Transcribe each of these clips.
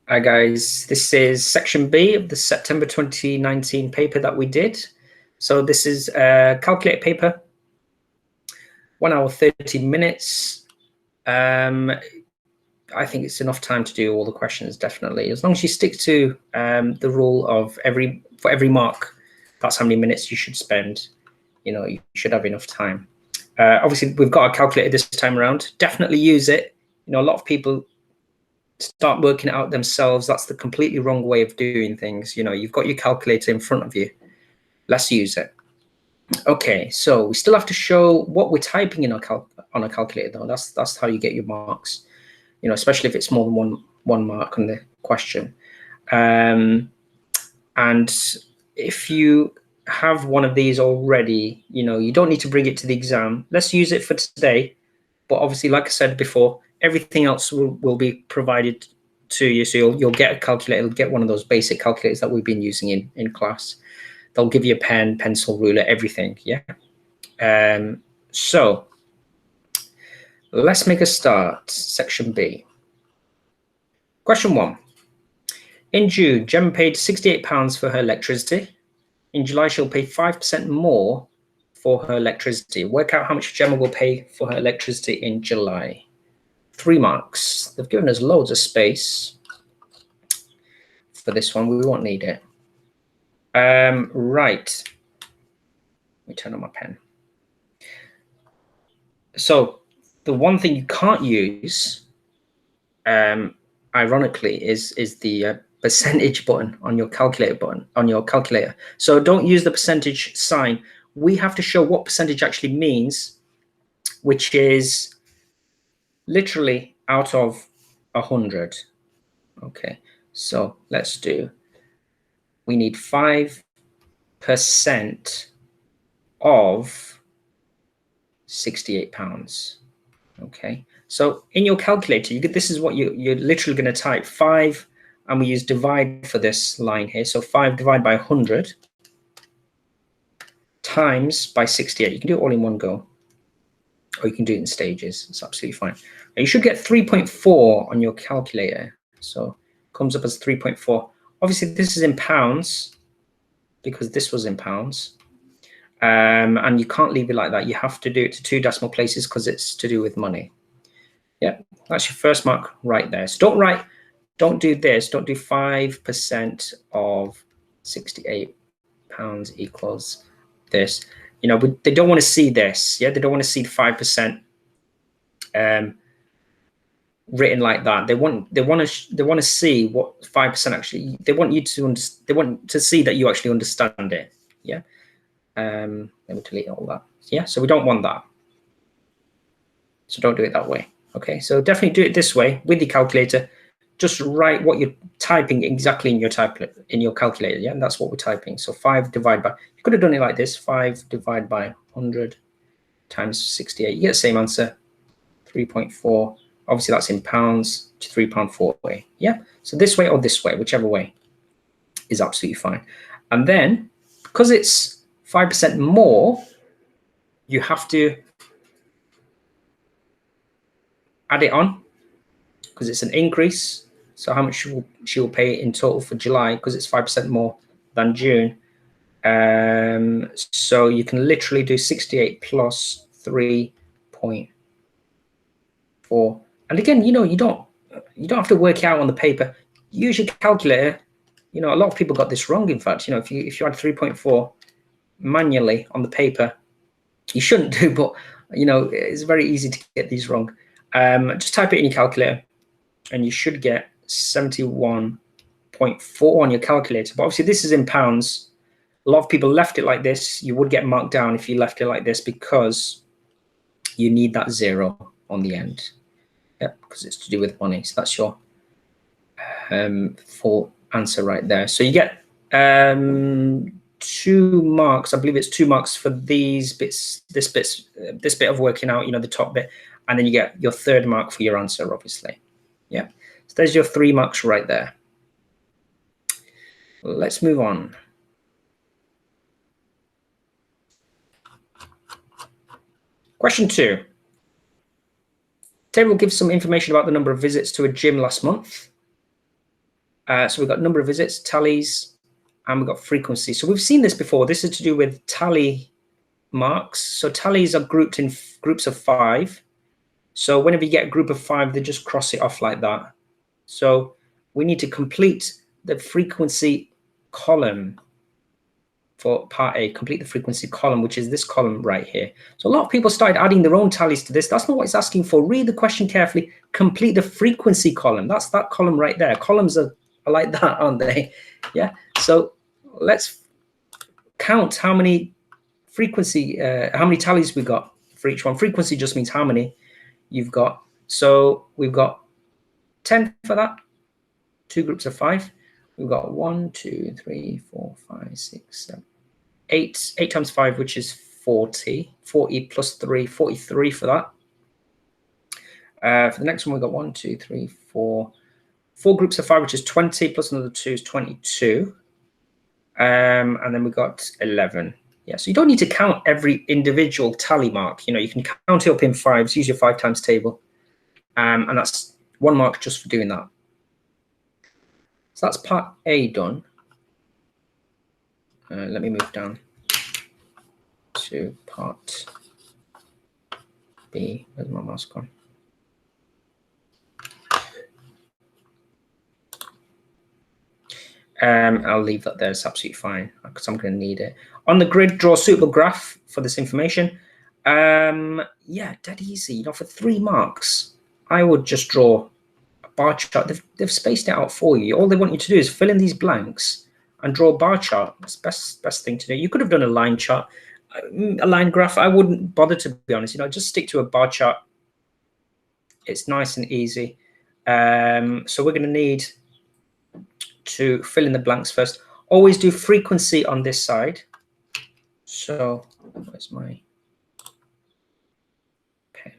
Hi guys, this is section B of the September 2019 paper that we did. So this is a calculated paper, 1 hour 30 minutes. I think it's enough time to do all the questions, definitely. As long as you stick to the rule of for every mark, that's how many minutes you should spend. You know, you should have enough time. Obviously, we've got a calculator this time around. Definitely use it. You know, a lot of people start working it out themselves. That's the completely wrong way of doing things. You know, you've got your calculator in front of you. Let's use it. Okay, so we still have to show what we're typing in on a calculator, though. That's how you get your marks. You know, especially if it's more than one mark on the question. And if you have one of these already, you know, you don't need to bring it to the exam. Let's use it for today. But obviously, like I said before, everything else will be provided to you. So you'll get a calculator, you'll get one of those basic calculators that we've been using in class. They'll give you a pen, pencil, ruler, everything, yeah? So let's make a start, section B. Question 1. In June, Gemma paid £68 for her electricity. In July, she'll pay 5% more for her electricity. Work out how much Gemma will pay for her electricity in July. 3 marks. They've given us loads of space for this one. We won't need it. Right. Let me turn on my pen. So the one thing you can't use, ironically, is the percentage button on your calculator. So don't use the percentage sign. We have to show what percentage actually means, which is literally out of 100. Okay, so let's do. We need 5% of £68. Okay, so in your calculator, this is what you're literally going to type 5, and we use divide for this line here. So 5 divided by 100 times by 68. You can do it all in one go, or you can do it in stages. It's absolutely fine. And you should get 3.4 on your calculator. So it comes up as 3.4. Obviously, this is in pounds because this was in pounds. And you can't leave it like that. You have to do it to 2 decimal places because it's to do with money. Yeah, that's your first mark right there. So don't do this. Don't do 5% of £68 equals this. You know, they don't want to see this. Yeah, they don't want to see 5% written like that. They want to see what 5% actually. They want to see that you actually understand it. Yeah. Let me delete all that. Yeah, so we don't want that. So don't do it that way. Okay, so definitely do it this way with the calculator. Just write what you're typing exactly in your calculator. Yeah, and that's what we're typing. So 5 divided by. You could have done it like this: 5 divided by 100 times 68. You get the same answer, 3.4. Obviously, that's in pounds to £3.40. Yeah, so this way or this way, whichever way, is absolutely fine. And then because it's 5% more, you have to add it on because it's an increase. So how much she will pay in total for July because it's 5% more than June. So you can literally do 68 plus 3.4. And again, you know, you don't have to work it out on the paper. Use your calculator. You know, a lot of people got this wrong. In fact, you know, if you add 3.4 manually on the paper, you shouldn't do, but you know, it's very easy to get these wrong. Just type it in your calculator and you should get 71.4 on your calculator. But obviously this is in pounds. A lot of people left it like this. You would get marked down if you left it like this because you need that 0 on the end. Yep, because it's to do with money. So that's your full answer right there. So you get 2 marks. I believe it's 2 marks for these bits, this bit of working out, you know, the top bit, and then you get your 3rd mark for your answer, obviously. Yeah, so there's your 3 marks right there. Let's move on. Question 2. Table gives some information about the number of visits to a gym last month. So we've got number of visits, tallies, and we've got frequency. So we've seen this before. This is to do with tally marks. So tallies are grouped in groups of 5. So whenever you get a group of 5, they just cross it off like that. So we need to complete the frequency column for part A, complete the frequency column, which is this column right here. So a lot of people started adding their own tallies to this. That's not what it's asking for. Read the question carefully. Complete the frequency column. That's that column right there. Columns are like that, aren't they? Yeah. So let's count how many frequency, how many tallies we got for each one. Frequency just means how many you've got. So we've got 10 for that. 2 groups of 5. We've got 1, 2, 3, 4, 5, 6, 7, 8. 8 times 5, which is 40. 40 plus 3, 43 for that. For the next one, we've got 1, 2, 3, 4. 4 groups of 5, which is 20, plus another 2 is 22. And then we've got 11. Yeah, so you don't need to count every individual tally mark. You know, you can count it up in 5s, use your 5 times table. And that's 1 mark just for doing that. So that's part A done. Let me move down to part B. Where's my mouse gone? I'll leave that there. It's absolutely fine because I'm going to need it. On the grid, draw a suitable graph for this information. Yeah, dead easy. You know, for 3 marks, I would just draw a bar chart. They've spaced it out for you. All they want you to do is fill in these blanks and draw a bar chart. That's the best thing to do. You could have done a line chart, a line graph. I wouldn't bother, to be honest. You know, just stick to a bar chart. It's nice and easy. So we're going to need to fill in the blanks first. Always do frequency on this side. So where's my pen?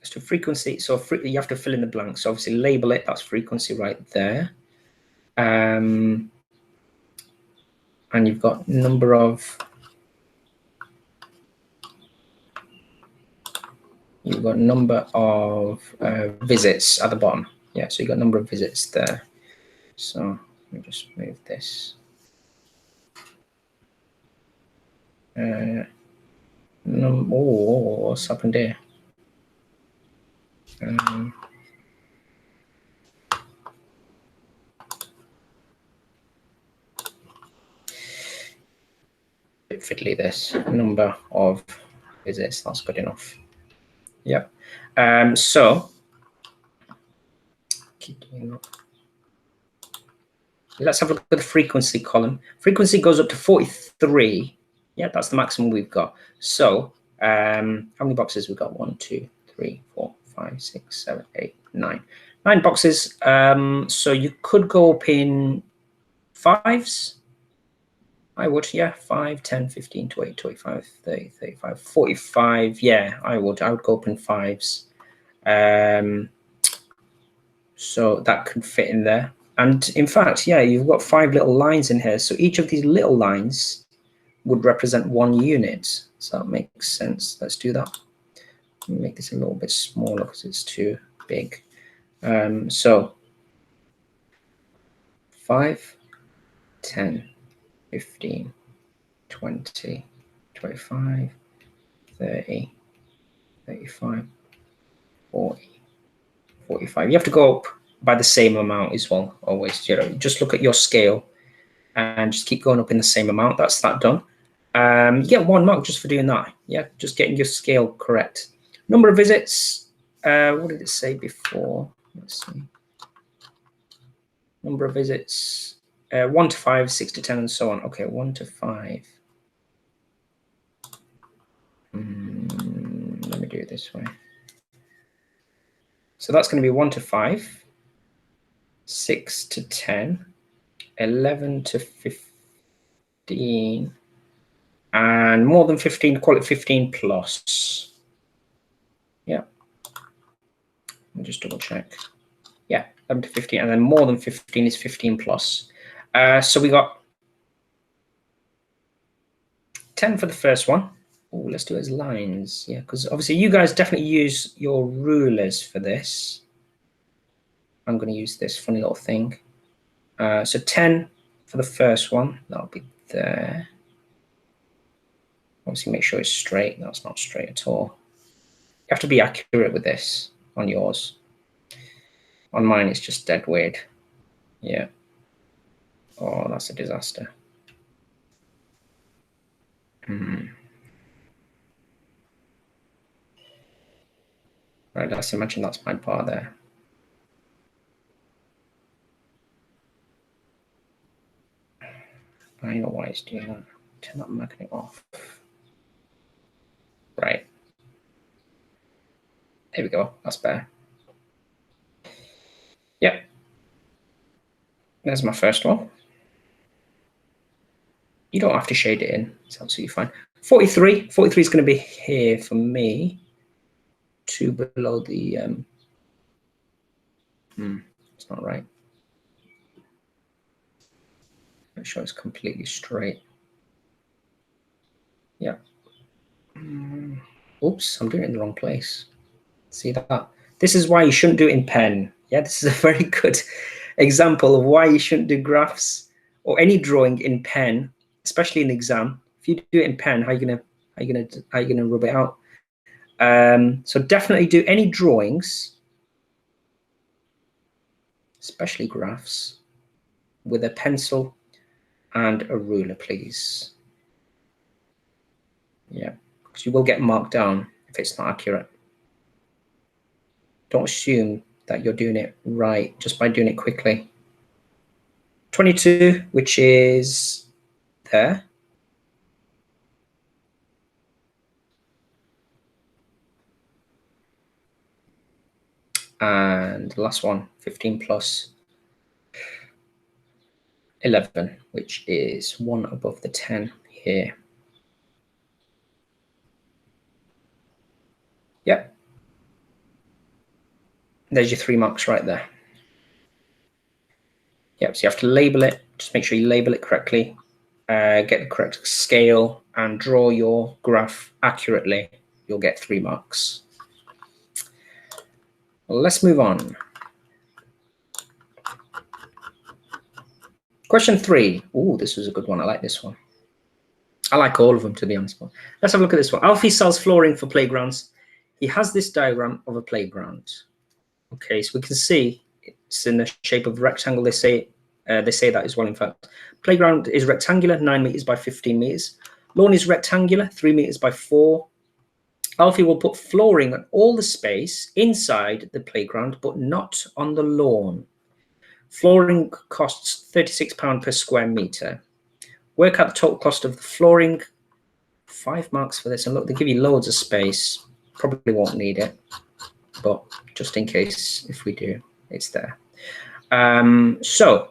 Let's do frequency. So you have to fill in the blanks. So obviously label it. That's frequency right there. And you've got number of visits at the bottom. Yeah, so you got number of visits there. So let me just move this. What's happened here? Bit fiddly, this number of visits. That's good enough. Yep. So keep doing that. Let's have a look at the frequency column. Frequency goes up to 43. Yeah, that's the maximum we've got. So how many boxes we've got? 1, 2, 3, 4, 5, 6, 7, 8, 9. 9 boxes. So you could go up in 5s. I would, yeah, 5, 10, 15, 20, 25, 30, 35, 45. Yeah, I would go up in 5s. So that could fit in there. And in fact, yeah, you've got 5 little lines in here. So each of these little lines would represent 1 unit. So that makes sense. Let's do that. Make this a little bit smaller because it's too big. So 5, 10, 15, 20, 25, 30, 35, 40, 45. You have to go up by the same amount as well, always. You know, just look at your scale and just keep going up in the same amount. That's that done. You get 1 mark just for doing that. Yeah, just getting your scale correct. Number of visits. What did it say before? Let's see. Number of visits. 1 to 5, 6 to 10, and so on. Okay, 1 to 5. Let me do it this way. So that's going to be 1 to 5, 6 to 10, 11 to 15, and more than 15, call it 15 plus. Yeah. I'll just double check. Yeah, 11 to 15, and then more than 15 is 15 plus. So we got 10 for the first one. Oh, let's do it as lines. Yeah, because obviously you guys definitely use your rulers for this. I'm going to use this funny little thing. So 10 for the first one. That'll be there. Obviously make sure it's straight. That's not straight at all. You have to be accurate with this on yours. On mine, it's just dead weird. Yeah. Oh, that's a disaster. Right, let's imagine that's my bar there. I know why it's doing that. Turn that magnet off. Right. There we go. That's better. Yep. There's my first one. You don't have to shade it in. It's absolutely fine. 43. 43 is going to be here for me. 2 below the... it's not right. Make sure it's completely straight. Yeah. Oops, I'm doing it in the wrong place. See that? This is why you shouldn't do it in pen. Yeah, this is a very good example of why you shouldn't do graphs or any drawing in pen, especially in exam. If you do it in pen, how are you gonna rub it out? So definitely do any drawings, especially graphs, with a pencil and a ruler, please. Yeah, because you will get marked down if it's not accurate. Don't assume that you're doing it right just by doing it quickly. 22, which is there. And the last one, 15 plus 11, which is 1 above the 10 here. Yep. There's your 3 marks right there. Yep, so you have to label it. Just make sure you label it correctly, get the correct scale, and draw your graph accurately. You'll get 3 marks. Well, let's move on. Question 3. Oh, this was a good one. I like this one. I like all of them, to be honest. Let's have a look at this one. Alfie sells flooring for playgrounds. He has this diagram of a playground. Okay, so we can see it's in the shape of a rectangle. They say that as well, in fact. Playground is rectangular, 9 meters by 15 meters. Lawn is rectangular, 3 meters by 4. Alfie will put flooring on all the space inside the playground, but not on the lawn. Flooring costs £36 per square meter. Work out the total cost of the flooring. 5 marks for this. And look, they give you loads of space. Probably won't need it, but just in case, if we do, it's there. So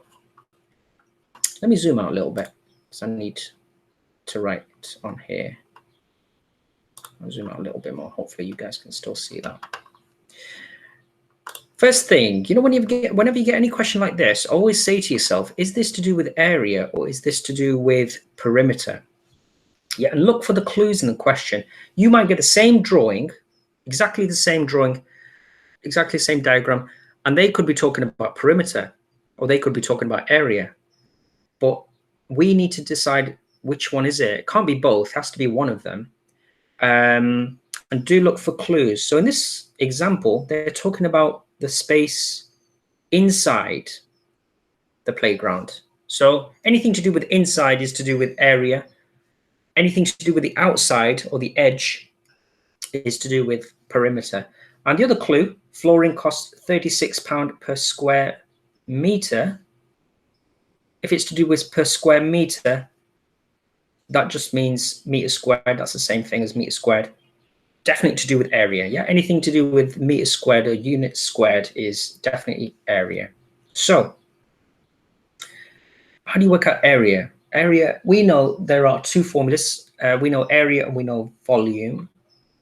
let me zoom out a little bit because I need to write on here. I'll zoom out a little bit more. Hopefully you guys can still see that. First thing, you know, whenever you get any question like this, always say to yourself, is this to do with area or is this to do with perimeter? Yeah, and look for the clues in the question. You might get the same drawing, exactly the same drawing, exactly the same diagram, and they could be talking about perimeter or they could be talking about area. But we need to decide which one is it. It can't be both, it has to be one of them. And do look for clues. So in this example, they're talking about the space inside the playground. So anything to do with inside is to do with area. Anything to do with the outside or the edge is to do with perimeter. And the other clue, flooring costs £36 per square meter. If it's to do with per square meter, that just means meter squared. That's the same thing as meter squared. Definitely to do with area. Yeah, anything to do with meters squared or units squared is definitely area. So how do you work out area? Area, we know there are 2 formulas. We know area and we know volume.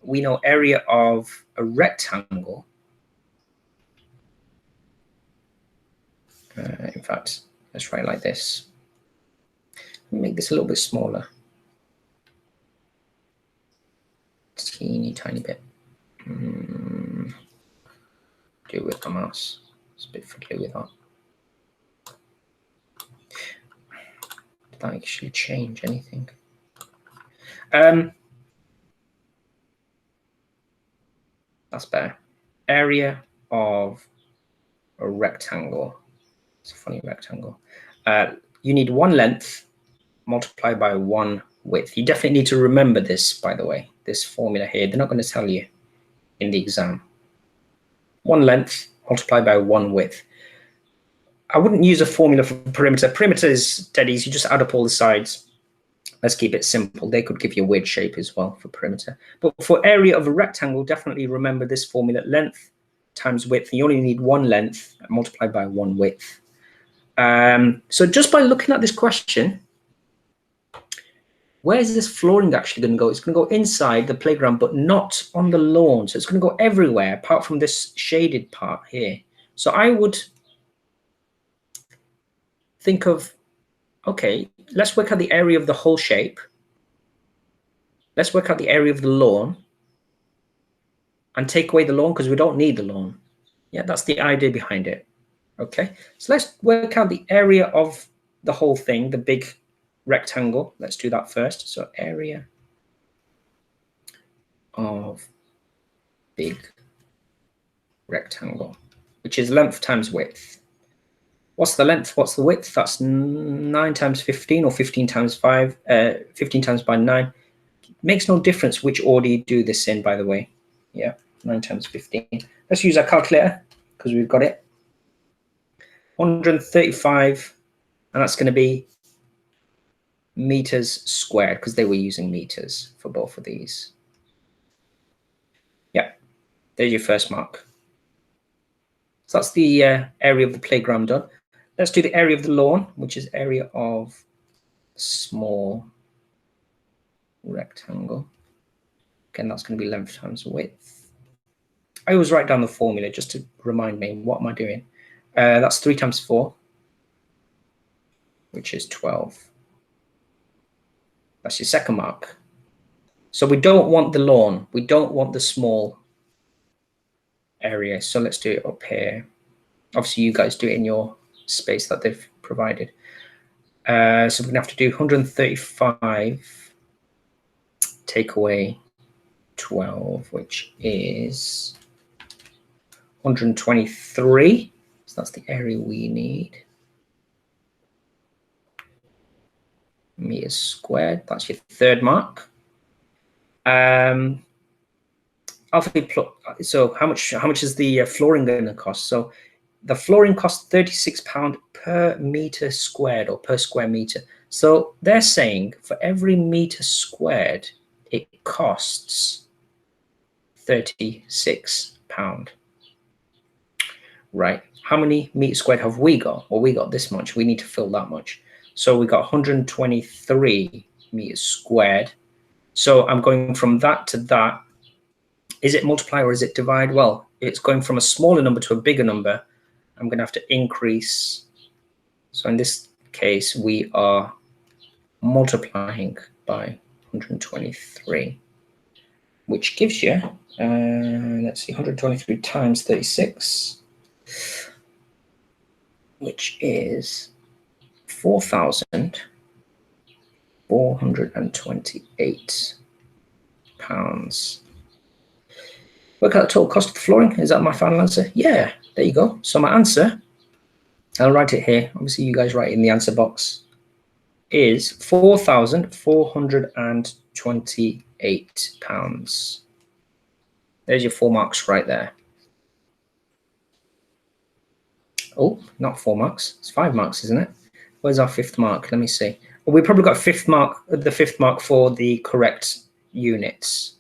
We know area of a rectangle. In fact, let's try it like this. Let me make this a little bit smaller. teeny tiny bit. Do it with the mouse. It's a bit fiddly with that. Did that actually change anything? That's better. Area of a rectangle. It's a funny rectangle. You need one length multiplied by one width. You definitely need to remember this, by the way, this formula here. They're not going to tell you in the exam. One length multiplied by one width. I wouldn't use a formula for perimeter. Perimeter is dead easy. You just add up all the sides. Let's keep it simple. They could give you a weird shape as well for perimeter. But for area of a rectangle, definitely remember this formula, length times width. You only need one length multiplied by one width. So just by looking at this question, where is this flooring actually going to go? It's going to go inside the playground, but not on the lawn. So it's going to go everywhere apart from this shaded part here. So I would think of, okay, let's work out the area of the whole shape. Let's work out the area of the lawn and take away the lawn because we don't need the lawn. Yeah, that's the idea behind it. Okay, so let's work out the area of the whole thing, the big rectangle. Let's do that first. So area of big rectangle, which is length times width. What's the length? What's the width? That's 9 times 15 or 15 times 5, 15 times by 9. Makes no difference which order you do this in, by the way. Yeah, 9 times 15. Let's use our calculator because we've got it. 135, and that's going to be meters squared because they were using meters for both of these. Yeah, there's your first mark. So that's the area of the playground done. Let's do the area of the lawn, which is area of small rectangle. Again, that's going to be length times width. I always write down the formula just to remind me, what am I doing? That's 3 times 4, which is 12. That's your second mark. So we don't want the lawn. We don't want the small area. So let's do it up here. Obviously, you guys do it in your space that they've provided. So we're going to have to do 135 take away 12, which is 123. So that's the area we need. Meters squared. That's your third mark. So how much is the flooring going to cost? So the flooring costs £36 per meter squared or per square meter. So they're saying for every meter squared, it costs £36. Right. How many meters squared have we got? Well, we got this much. We need to fill that much. So we got 123 meters squared. So I'm going from that to that. Is it multiply or is it divide? Well, it's going from a smaller number to a bigger number. I'm going to have to increase. So in this case, we are multiplying by 123, which gives you, let's see, 123 times 36, which is 4,428 pounds. Work out the total cost of the flooring. Is that my final answer? Yeah, there you go. So my answer, I'll write it here. Obviously, you guys write it in the answer box, is £4,428. There's your 4 marks right there. Oh, not 4 marks. It's 5 marks, isn't it? Where's our 5th mark? Let me see. Well, we probably got the 5th mark for the correct units.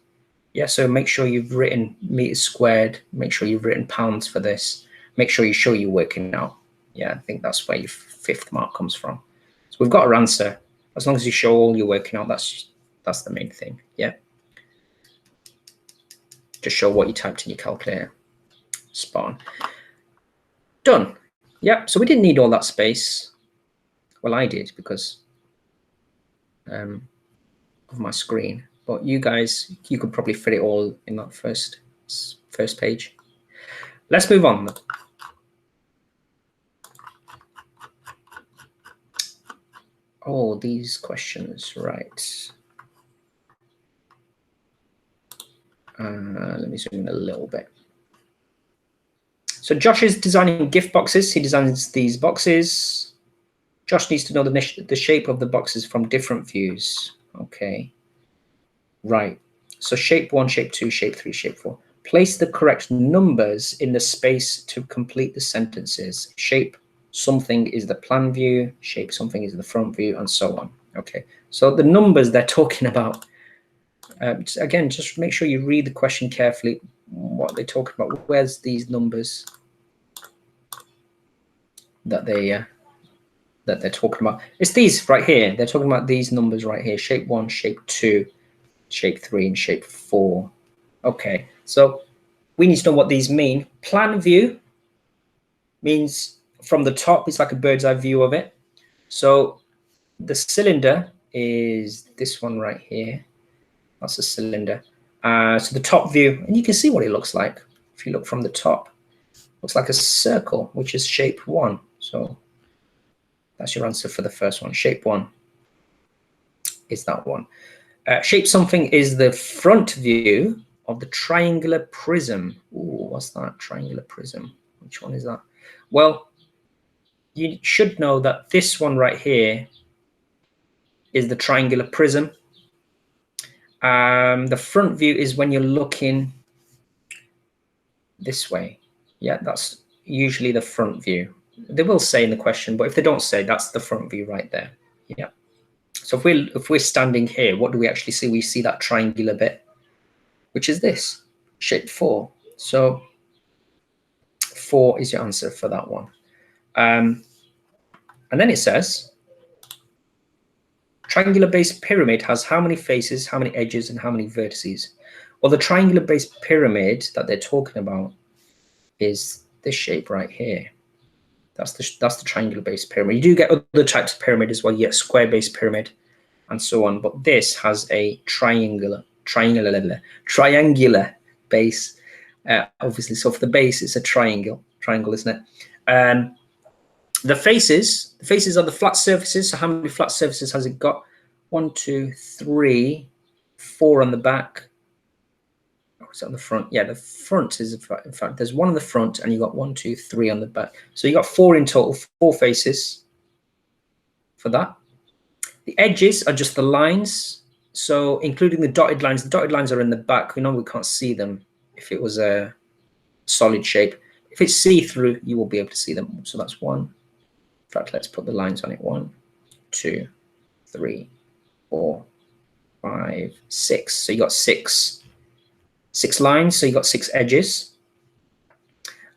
Yeah, so make sure you've written meters squared. Make sure you've written pounds for this. Make sure you show you're working out. Yeah, I think that's where your 5th mark comes from. So we've got our answer. As long as you show all you're working out, that's the main thing. Yeah. Just show what you typed in your calculator. Spot on. Done. Yeah, so we didn't need all that space. Well, I did because of my screen. but you guys, you could probably fit it all in that first page. Let's move on. Oh, these questions, right. Let me zoom in a little bit. So Josh is designing gift boxes. He designs these boxes. Josh needs to know the shape of the boxes from different views. Okay. Right. So shape 1, shape 2, shape 3, shape 4. Place the correct numbers in the space to complete the sentences. Shape something is the plan view, shape something is the front view, and so on. Okay. So the numbers they're talking about, again, just make sure you read the question carefully. What they're talking about, where's these numbers that they're talking about? It's these right here. They're talking about these numbers right here: shape 1, shape 2, shape 3, and shape 4. Okay, so we need to know what these mean. Plan view means from the top, it's like a bird's eye view of it. So the cylinder is this one right here. That's a cylinder. So the top view, and you can see what it looks like. If you look from the top, looks like a circle, which is shape 1. So that's your answer for the first one. Shape 1 is that one. Shape something is the front view of the triangular prism. Ooh, what's that? Triangular prism. Which one is that? Well, you should know that this one right here is the triangular prism. The front view is when you're looking this way. Yeah, that's usually the front view. They will say in the question, but if they don't say, that's the front view right there. Yeah. So if we're standing here, what do we actually see? We see that triangular bit, which is this, shape 4. So 4 is your answer for that one. And then it says, triangular base pyramid has how many faces, how many edges, and how many vertices? Well, the triangular base pyramid that they're talking about is this shape right here. That's the triangular base pyramid. You do get other types of pyramid as well. You get square base pyramid and so on, but this has a triangular base. Obviously, so for the base, it's a triangle, isn't it? The faces are the flat surfaces. So how many flat surfaces has it got? 1, 2, 3, 4 on the back. Oh, it's on the front. Yeah, the front is, in fact, there's 1 on the front, and you got 1, 2, 3 on the back. So you got 4 in total, 4 faces for that. The edges are just the lines. So including the dotted lines are in the back. We know we can't see them if it was a solid shape. If it's see-through, you will be able to see them. So that's 1. In fact, let's put the lines on it. 1, 2, 3, 4, 5, 6. So you got 6 lines. So you got 6 edges.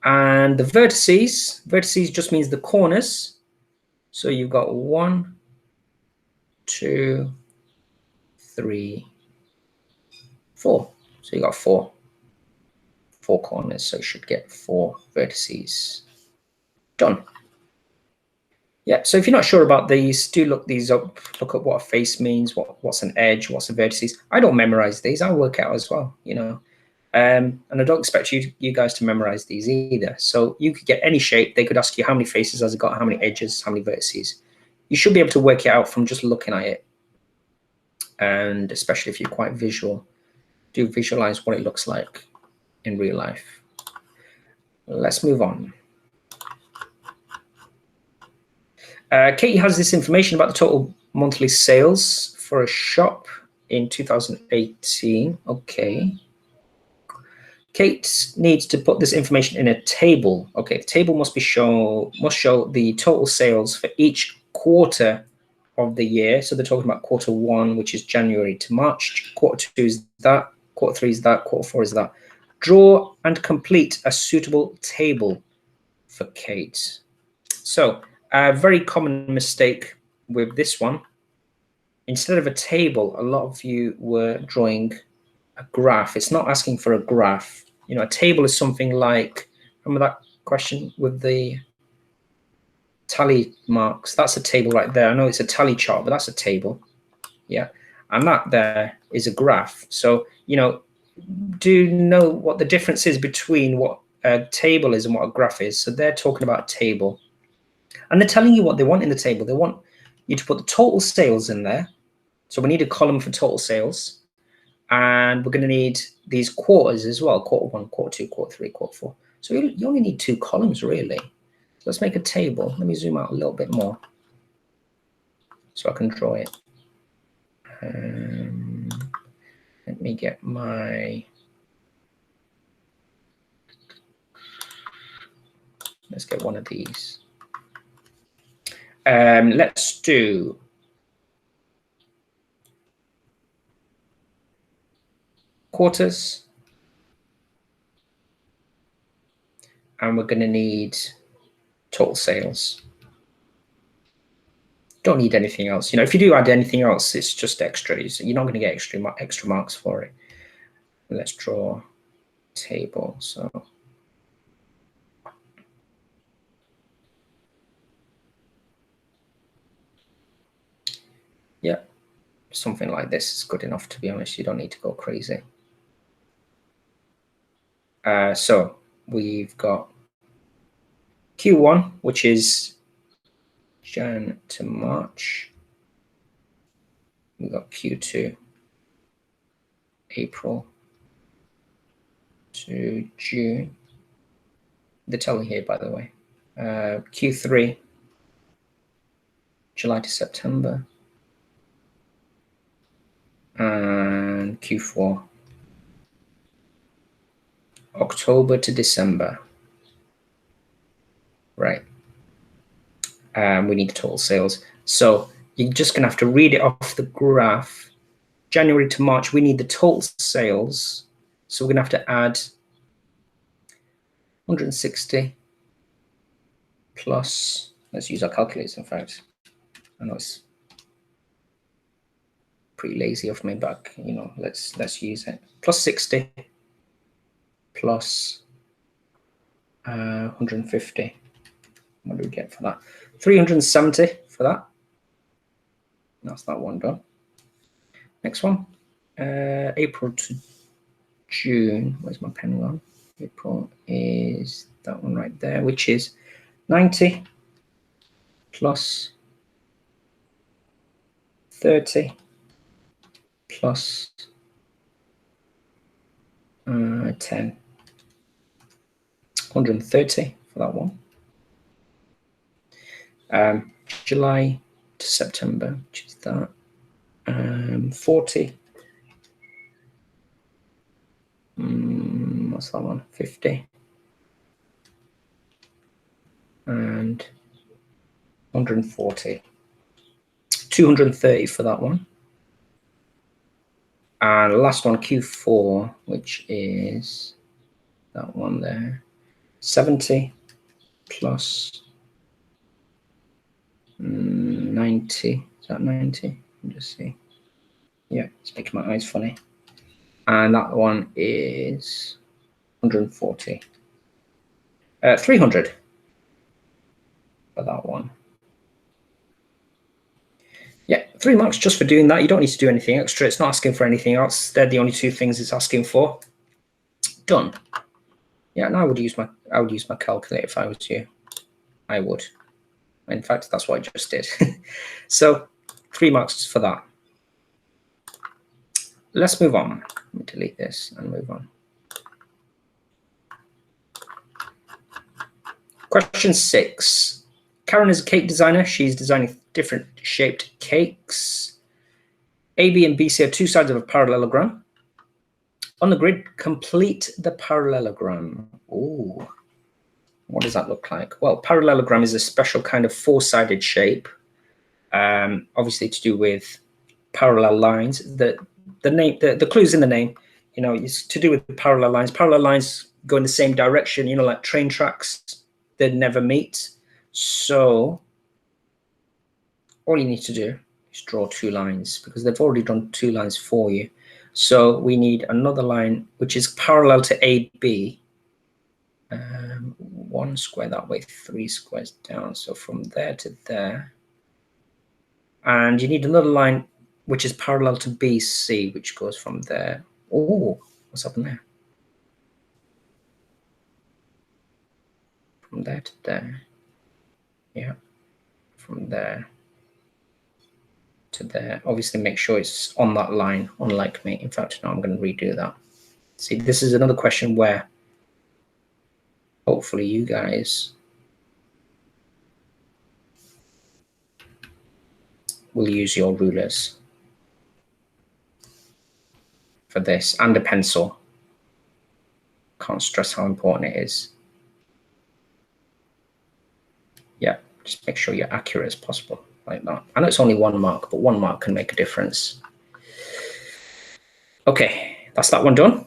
And the vertices just means the corners. So you've got 1, 2, 3, 4. So you got 4 corners. So you should get 4 vertices. Done. Yeah, so if you're not sure about these, do look these up. Look at what a face means, what's an edge, what's a vertices. I don't memorize these. I work out as well, you know. And I don't expect you guys to memorize these either. So you could get any shape. They could ask you how many faces has it got, how many edges, how many vertices. You should be able to work it out from just looking at it. And especially if you're quite visual, do visualize what it looks like in real life. Let's move on. Katie has this information about the total monthly sales for a shop in 2018. Okay. Kate needs to put this information in a table. Okay, the table must show the total sales for each quarter of the year. So they're talking about quarter 1, which is January to March. Quarter 2 is that. Quarter 3 is that. Quarter 4 is that. Draw and complete a suitable table for Kate. So a very common mistake with this one, instead of a table, a lot of you were drawing a graph. It's not asking for a graph. You know, a table is something like, remember that question with the tally marks? That's a table right there. I know it's a tally chart, but that's a table. Yeah. and that there is a graph. So, you know, do you know what the difference is between what a table is and what a graph is? So they're talking about a table, and they're telling you what they want in the table. They want you to put the total sales in there. So we need a column for total sales, and we're going to need these quarters as well, quarter 1, quarter 2, quarter 3, quarter 4. So you only need 2 columns, really. So let's make a table. Let me zoom out a little bit more so I can draw it. Let me get my... Let's get one of these. Let's do quarters. And we're going to need total sales. Don't need anything else. You know, if you do add anything else, it's just extra. You're not going to get extra marks for it. Let's draw a table. So yeah, something like this is good enough, to be honest. You don't need to go crazy. So we've got Q1, which is Jan to March. We've got Q2, April to June. They're telling here, by the way. Q3, July to September. And Q4, October to December. Right. We need the total sales. So you're just going to have to read it off the graph. January to March, we need the total sales. So we're going to have to add 160 plus, let's use our calculators, in fact. I know it's pretty lazy of me, but you know, let's use it. Plus 60 plus 150. What do we get for that? 370 for that. That's that one done. Next one, April to June. Where's my pen gone? April is that one right there, which is 90 plus 30 plus 10. 130 for that one. July to September, which is that. 40. What's that one? 50. And 140. 230 for that one. And the last one, Q4, which is that one there. 70 plus 90. Is that 90? Let me just see. Yeah, it's making my eyes funny. And that one is 140. 300 for that one. Yeah, 3 marks just for doing that. You don't need to do anything extra. It's not asking for anything else. They're the only 2 things it's asking for. Done. Yeah, and I would use my calculator if I was you. I would. In fact, that's what I just did. So 3 marks for that. Let's move on. Let me delete this and move on. Question 6. Karen is a cake designer. She's designing different shaped cakes. A, B, and B, C are 2 sides of a parallelogram. On the grid, complete the parallelogram. Ooh, what does that look like? Well, parallelogram is a special kind of 4-sided shape, obviously to do with parallel lines. The clue's in the name. You know, it's to do with parallel lines. Parallel lines go in the same direction. You know, like train tracks, they never meet. So all you need to do is draw 2 lines because they've already drawn 2 lines for you. So we need another line which is parallel to AB. 1 square that way, 3 squares down. So from there to there. And you need another line which is parallel to BC, which goes from there. Oh, what's happened there? From there to there. Yeah, from there to there. Obviously, make sure it's on that line, unlike me. In fact, no, I'm going to redo that. See, this is another question where hopefully you guys will use your rulers for this and a pencil. Can't stress how important it is. Yeah, just make sure you're accurate as possible, like that. I know it's only 1 mark, but 1 mark can make a difference. Okay, that's that one done.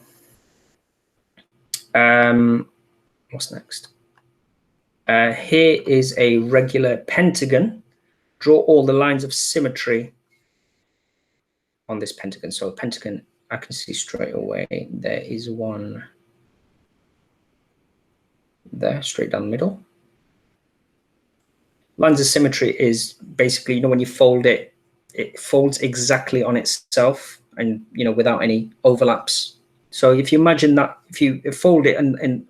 What's next? Here is a regular pentagon. Draw all the lines of symmetry on this pentagon. So pentagon, I can see straight away. There is one there, straight down the middle. Lines of symmetry is basically, you know, when you fold it, it folds exactly on itself, and you know, without any overlaps. So if you imagine that, if you fold it in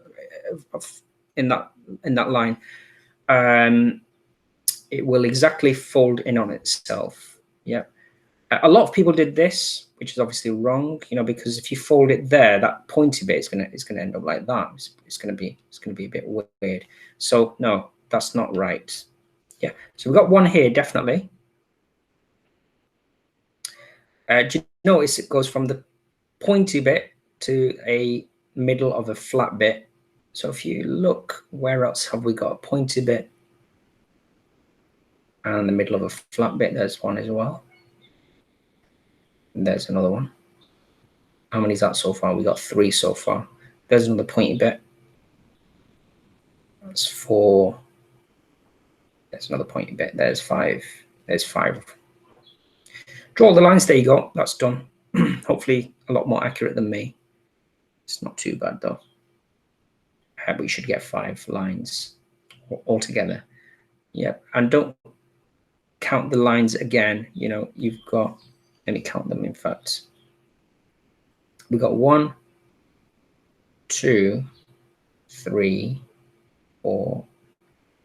that line, it will exactly fold in on itself. Yeah. A lot of people did this, which is obviously wrong, you know, because if you fold it there, that pointy bit is gonna end up like that. It's gonna be a bit weird. So no, that's not right. Yeah. So we've got one here, definitely. Do you notice it goes from the pointy bit to a middle of a flat bit? So if you look, where else have we got a pointy bit and the middle of a flat bit? There's one as well. And there's another one. How many is that so far? We got 3 so far. There's another pointy bit. That's 4. There's another pointy bit. There's 5. There's 5. Draw the lines. There you go. That's done. Hopefully a lot more accurate than me. It's not too bad though. But you should get 5 lines altogether. Yep. And don't count the lines again. You know, you've got, let me count them in fact. We got 1, 2, 3, 4,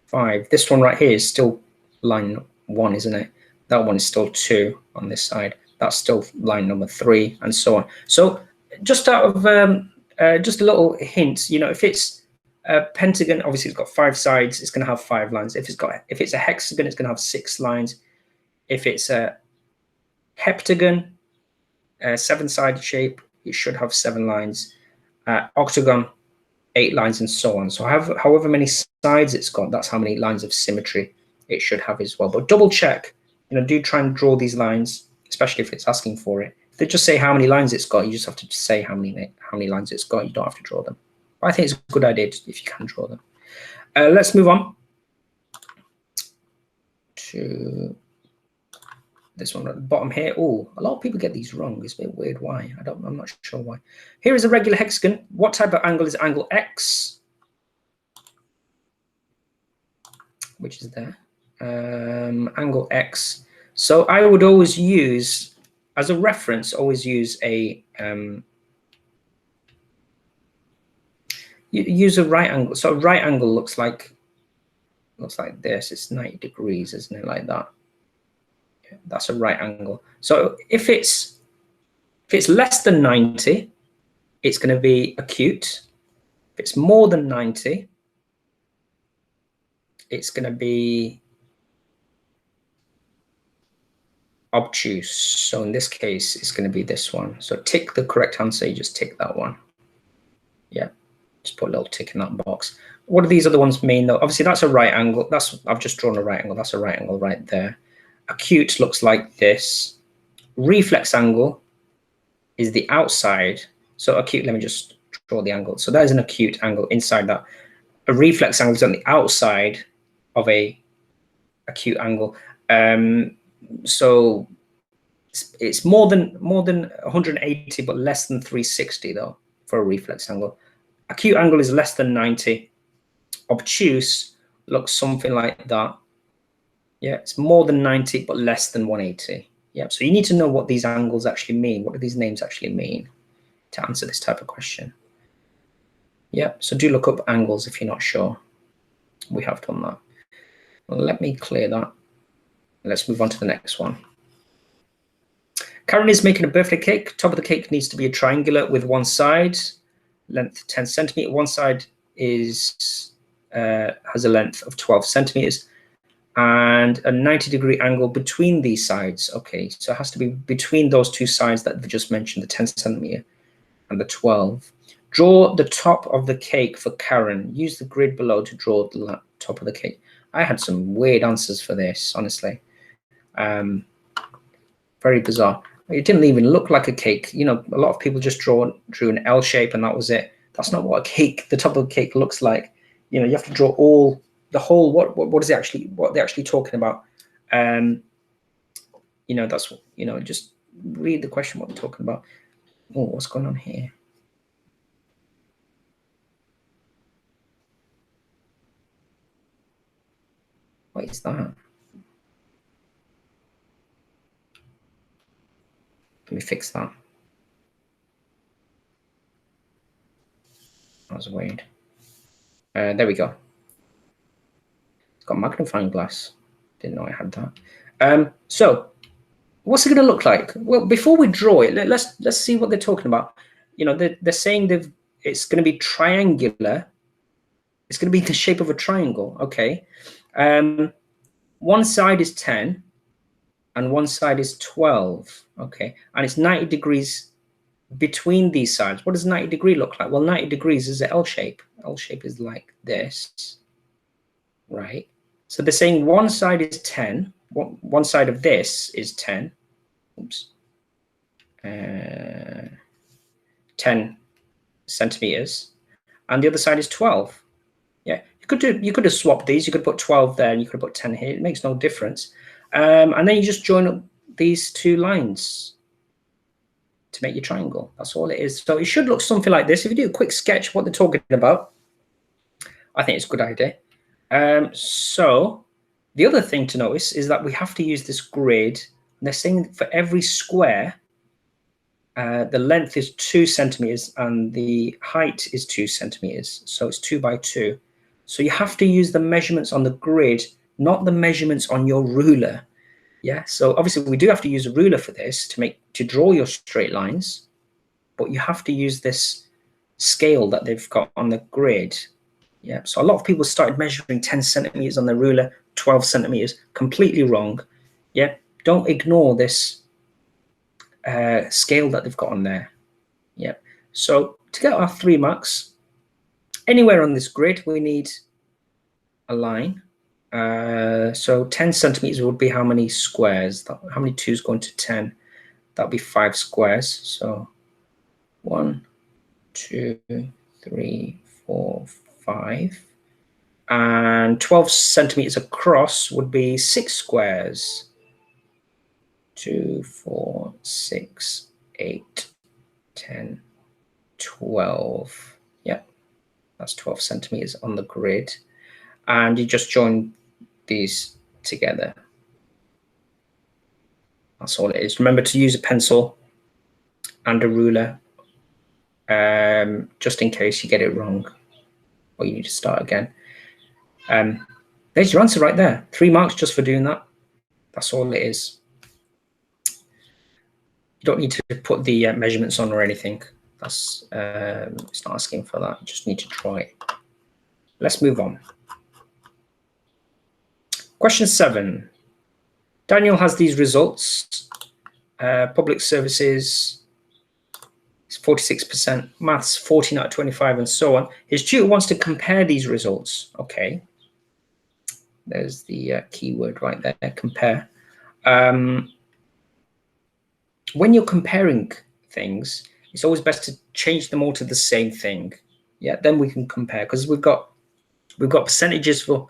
5. This one right here is still line 1, isn't it? That one is still 2 on this side. That's still line number 3, and so on. So just out of just a little hint, you know, if it's a pentagon, obviously it's got 5 sides, it's going to have 5 lines. If it's a hexagon, it's going to have 6 lines. If it's a heptagon, a 7-sided shape, it should have 7 lines. Octagon, 8 lines, and so on. So however many sides it's got, that's how many lines of symmetry it should have as well. But double check, you know, do try and draw these lines, especially if it's asking for it. If they just say how many lines it's got, you just have to say how many lines it's got. You don't have to draw them. But I think it's a good idea if you can draw them. Let's move on to this one at the bottom here. Oh, a lot of people get these wrong. It's a bit weird. Why? I'm not sure why. Here is a regular hexagon. What type of angle is angle X? Which is there. Angle X. So I would always use, as a reference, always use a use a right angle. So a right angle looks like this. It's 90 degrees, isn't it? Like that. Yeah, that's a right angle. So if it's less than 90, it's going to be acute. If it's more than 90, it's going to be obtuse. So in this case, it's going to be this one. So tick the correct answer. You just tick that one. Yeah, just put a little tick in that box. What do these other ones mean though? Obviously, that's a right angle. I've just drawn a right angle. That's a right angle right there. Acute looks like this. Reflex angle is the outside. So acute, let me just draw the angle. So that is an acute angle inside that. A reflex angle is on the outside of a acute angle. So it's more than 180, but less than 360 though for a reflex angle. Acute angle is less than 90. Obtuse looks something like that. Yeah, it's more than 90, but less than 180. Yeah, so you need to know what these angles actually mean. What do these names actually mean to answer this type of question? Yeah, so do look up angles if you're not sure. We have done that. Let me clear that. Let's move on to the next one. Karen is making a birthday cake. Top of the cake needs to be a triangular with one side, length 10 centimeter. One side is has a length of 12 centimeters and a 90-degree angle between these sides. Okay, so it has to be between those two sides that we just mentioned, the 10 centimeter and the 12. Draw the top of the cake for Karen. Use the grid below to draw the top of the cake. I had some weird answers for this, honestly. Very bizarre. It didn't even look like a cake. You know, a lot of people just drew an L shape and that was it. That's not what a cake, the top of the cake looks like. You know, you have to draw the whole, what is it actually, what they're actually talking about. You know, that's, you know, just read the question, what they're talking about. Oh, what's going on here? What is that? Let me fix that. That was weird. There we go. It's got magnifying glass. Didn't know I had that. So what's it going to look like? Well, before we draw it, let's see what they're talking about. You know, they're saying it's going to be triangular. It's going to be the shape of a triangle. Okay. One side is 10 and one side is 12. Okay. And it's 90 degrees between these sides. What does 90 degree look like? Well, 90 degrees is an L shape. L shape is like this, right? So they're saying one side is 10. One side of this is 10. Oops. 10 centimeters, and the other side is 12. Yeah, you could have swapped these. You could put 12 there, and you could have put 10 here. It makes no difference. And then you just join up these two lines to make your triangle. That's all it is. So it should look something like this. If you do a quick sketch of what they're talking about, I think it's a good idea. So the other thing to notice is that we have to use this grid. They're saying for every square, the length is 2 centimeters and the height is 2 centimeters. So it's 2 by 2. So you have to use the measurements on the grid, not the measurements on your ruler. Yeah. So obviously we do have to use a ruler for this to draw your straight lines, but you have to use this scale that they've got on the grid. Yeah. So a lot of people started measuring 10 centimeters on the ruler, 12 centimeters, completely wrong. Yeah. Don't ignore this scale that they've got on there. Yeah. So to get our 3 marks, anywhere on this grid, we need a line. So 10 centimeters would be how many squares? How many 2's going to 10? That'll be 5 squares. So 1, 2, 3, 4, 5. And 12 centimeters across would be 6 squares. 2, 4, 6, 8, 10, 12. Yep, that's 12 centimeters on the grid. And you just join these together. That's all it is. Remember to use a pencil and a ruler, just in case you get it wrong or you need to start again. There's your answer right there. 3 marks just for doing that. That's all it is. You don't need to put the measurements on or anything. That's it's not asking for that. You just need to try it. Let's move on. Question 7. Daniel has these results. Public services is 46%, maths 14 out of 25, and so on. His tutor wants to compare these results. Okay. There's the keyword right there, compare. When you're comparing things, it's always best to change them all to the same thing. Yeah, then we can compare, because we've got percentages for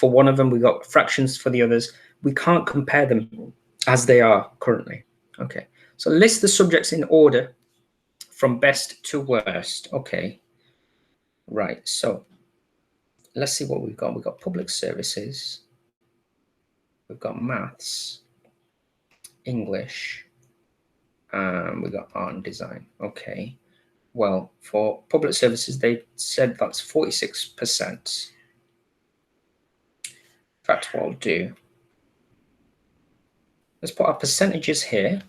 one of them, we've got fractions for the others. We can't compare them as they are currently. Okay, so list the subjects in order from best to worst. Okay, right, so let's see what we've got. We've got public services, we've got maths, English, and we got art and design. Okay. Well, for public services, they said that's 46%. In fact, what I'll do, let's put our percentages here.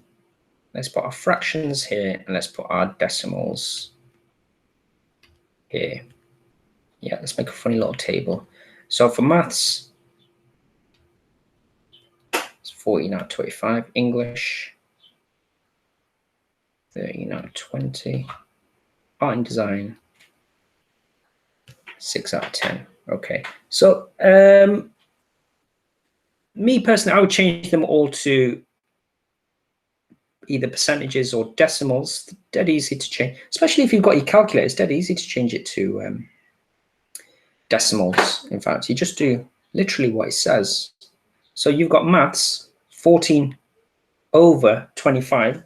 Let's put our fractions here, and let's put our decimals here. Yeah, let's make a funny little table. So for maths, it's 14 out of 25. English, 13 out of 20. Art and design, 6 out of 10. Okay. So me personally, I would change them all to either percentages or decimals. Dead easy to change, especially if you've got your calculator. It's dead easy to change it to decimals. In fact, you just do literally what it says. So you've got maths, 14 over 25.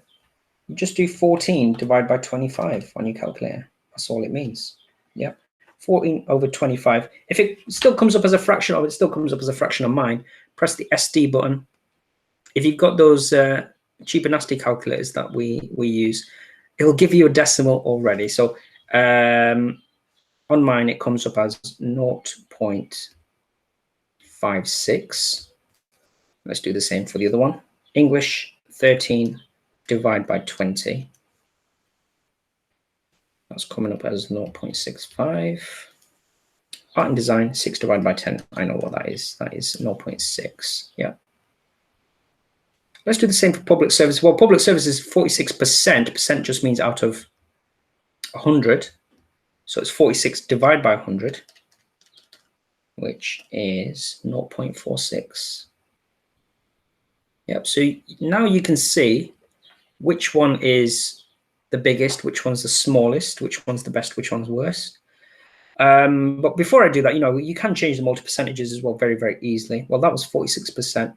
You just do 14 divided by 25 on your calculator. That's all it means. Yeah, 14 over 25. If it still comes up as a fraction, or it still comes up as a fraction on mine, press the SD button. If you've got those cheaper nasty calculators that we use, it will give you a decimal already. So on mine, it comes up as 0.56. Let's do the same for the other one. English, 13 divided by 20. That's coming up as 0.65. Art and design, 6 divided by 10. I know what that is. That is 0.6. Yeah. Let's do the same for public service. Well, public service is 46%. Percent just means out of 100. So it's 46 divided by 100, which is 0.46. Yep. So now you can see which one is the biggest, which one's the smallest, which one's the best, which one's worst. But before I do that, you can change them all to percentages as well very, very easily. Well, that was 46%.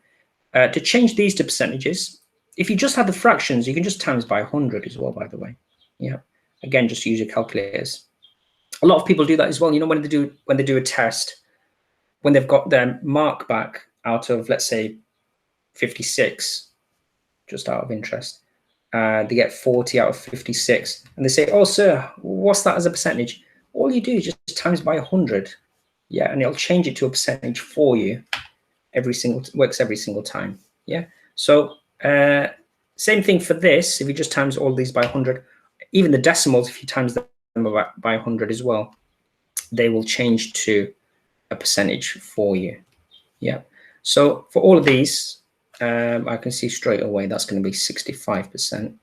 To change these to percentages, if you just had the fractions, you can just times by 100 as well, by the way. Yeah. Again, just use your calculators. A lot of people do that as well. When they do a test, when they've got their mark back out of, let's say, 56, just out of interest, they get 40 out of 56, and they say, "Oh, sir, what's that as a percentage?" All you do is just times by 100, yeah, and it'll change it to a percentage for you. Works every single time. Yeah. So same thing for this. If you just times all these by 100, even the decimals, if you times them by 100 as well, they will change to a percentage for you. Yeah. So for all of these, I can see straight away that's going to be 65%.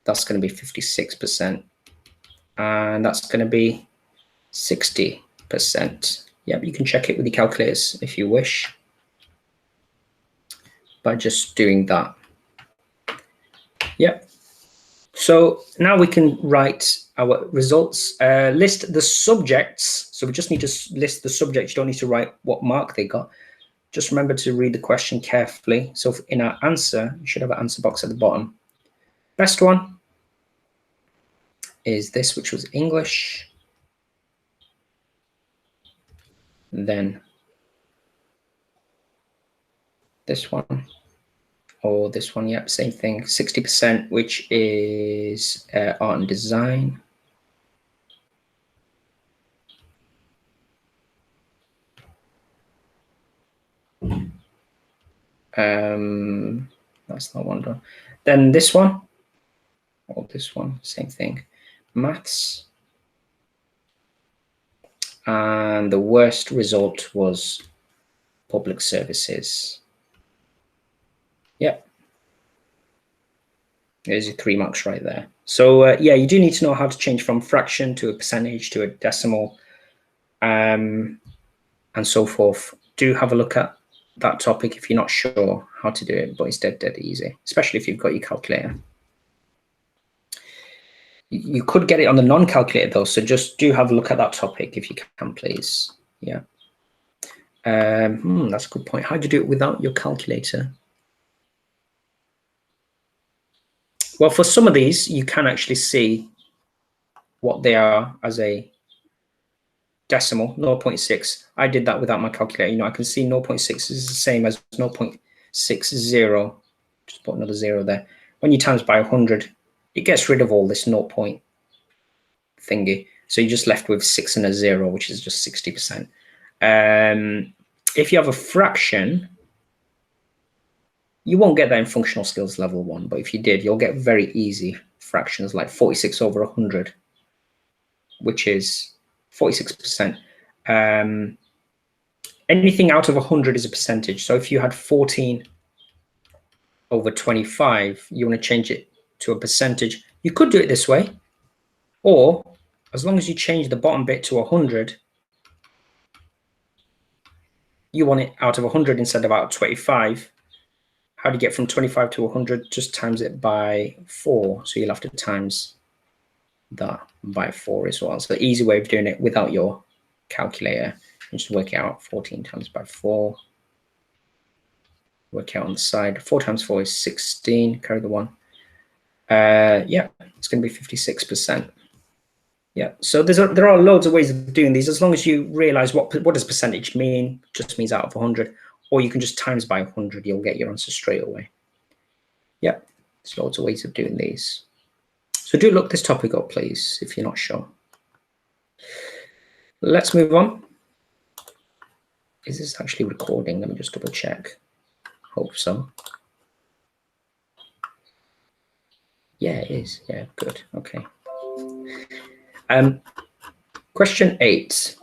That's going to be 56%, and that's going to be 60%. Yep, you can check it with your calculators if you wish by just doing that. Yep. So now we can write our results, list the subjects. So we just need to list the subjects. You don't need to write what mark they got. Just remember to read the question carefully. So in our answer, you should have an answer box at the bottom. Best one is this, which was English. Then this one, or this one, yep, same thing, 60%, which is art and design. That's not one done. Then this one, or this one, same thing, maths. And the worst result was public services. Yep. There's your 3 marks right there. So yeah, you do need to know how to change from fraction to a percentage to a decimal, and so forth. Do have a look at that topic if you're not sure how to do it, but it's dead easy, especially if you've got your calculator. You could get it on the non-calculator though, so just do have a look at that topic if you can, please. Yeah. That's a good point. How do you do it without your calculator? Well, for some of these, you can actually see what they are as a decimal, 0.6. I did that without my calculator. I can see 0.6 is the same as 0.60. Just put another 0 there. When you times by 100, it gets rid of all this 0 point thingy. So you're just left with 6 and a 0, which is just 60%. If you have a fraction, you won't get that in functional skills level 1, but if you did, you'll get very easy fractions like 46 over 100, which is 46%. Anything out of 100 is a percentage. So if you had 14 over 25, you want to change it to a percentage. You could do it this way, or as long as you change the bottom bit to 100, you want it out of 100 instead of out of 25. How do you get from 25 to 100? Just times it by 4. So you'll have to times that by 4 as well. So the easy way of doing it without your calculator, you just work it out. 14 times by 4. Work out on the side. 4 times 4 is 16. Carry the 1. Yeah, it's going to be 56%. Yeah, so there are loads of ways of doing these. As long as you realize what does percentage mean, just means out of 100, or you can just times by 100, you'll get your answer straight away. Yeah, there's loads of ways of doing these. So do look this topic up, please, if you're not sure. Let's move on. Is this actually recording? Let me just double check. Hope so. Yeah, it is. Yeah, good. Okay. Question 8.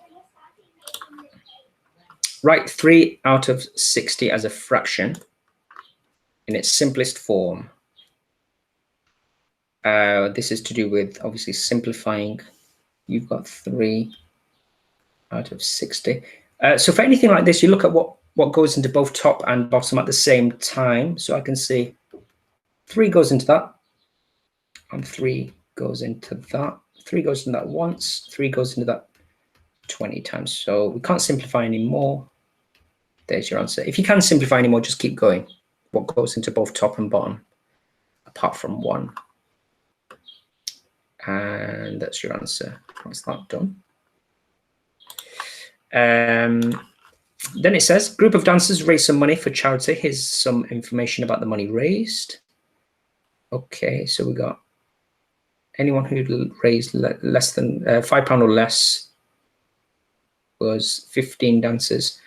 Write 3 out of 60 as a fraction in its simplest form. This is to do with obviously simplifying. You've got 3 out of 60. So for anything like this, you look at what goes into both top and bottom at the same time. So I can see 3 goes into that, and 3 goes into that. 3 goes into that once, 3 goes into that 20 times. So we can't simplify anymore. There's your answer. If you can simplify anymore, just keep going. What goes into both top and bottom, apart from 1. And that's your answer. That's that done. Then it says, group of dancers raise some money for charity. Here's some information about the money raised. Okay, so we got anyone who raised less than £5 or less was 15 dancers.